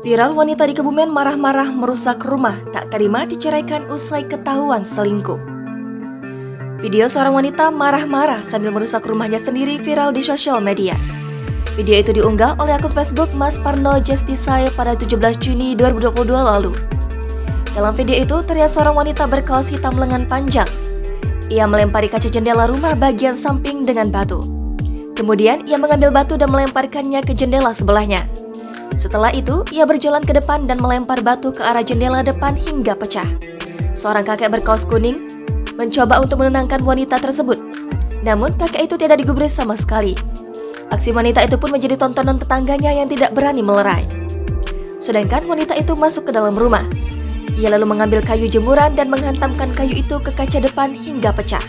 Viral wanita di Kebumen marah-marah merusak rumah, tak terima diceraikan usai ketahuan selingkuh. Video seorang wanita marah-marah sambil merusak rumahnya sendiri viral di sosial media. Video itu diunggah oleh akun Facebook Mas Parno Justisaya pada 17 Juni 2022 lalu. Dalam video itu terlihat seorang wanita berkaos hitam lengan panjang. Ia melempari kaca jendela rumah bagian samping dengan batu. Kemudian ia mengambil batu dan melemparkannya ke jendela sebelahnya. Setelah itu, ia berjalan ke depan dan melempar batu ke arah jendela depan hingga pecah. Seorang kakek berkaos kuning mencoba untuk menenangkan wanita tersebut. Namun, kakek itu tidak digubris sama sekali. Aksi wanita itu pun menjadi tontonan tetangganya yang tidak berani melerai. Sedangkan wanita itu masuk ke dalam rumah. Ia lalu mengambil kayu jemuran dan menghantamkan kayu itu ke kaca depan hingga pecah.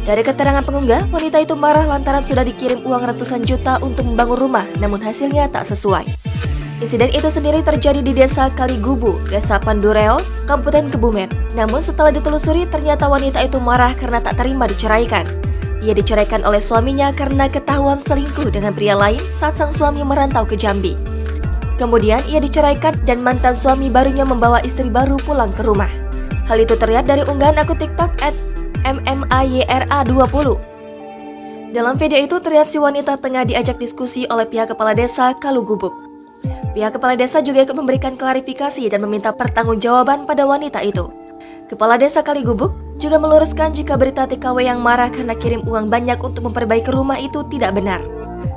Dari keterangan pengunggah, wanita itu marah lantaran sudah dikirim uang ratusan juta untuk membangun rumah, namun hasilnya tak sesuai. Insiden itu sendiri terjadi di Desa Kaligubu, Desa Pandureo, Kabupaten Kebumen. Namun setelah ditelusuri, ternyata wanita itu marah karena tak terima diceraikan. Ia diceraikan oleh suaminya karena ketahuan selingkuh dengan pria lain saat sang suami merantau ke Jambi. Kemudian ia diceraikan dan mantan suami barunya membawa istri baru pulang ke rumah. Hal itu terlihat dari unggahan akun TikTok @MMAYRA20. Dalam video itu terlihat si wanita tengah diajak diskusi oleh pihak kepala desa Kalugubuk. Pihak kepala desa juga ikut memberikan klarifikasi dan meminta pertanggungjawaban pada wanita itu. Kepala desa Kaligubuk juga meluruskan jika berita TKW yang marah karena kirim uang banyak untuk memperbaiki rumah itu tidak benar.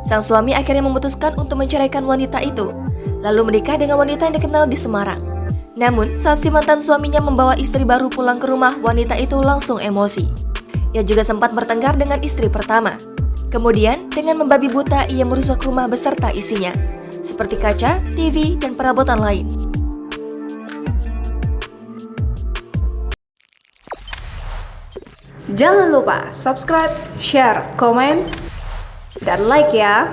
Sang suami akhirnya memutuskan untuk menceraikan wanita itu, lalu menikah dengan wanita yang dikenal di Semarang. Namun, saat si mantan suaminya membawa istri baru pulang ke rumah, wanita itu langsung emosi. Ia juga sempat bertengkar dengan istri pertama. Kemudian, dengan membabi buta, ia merusak rumah beserta isinya, seperti kaca, TV, dan perabotan lain. Jangan lupa subscribe, share, komen, dan like ya!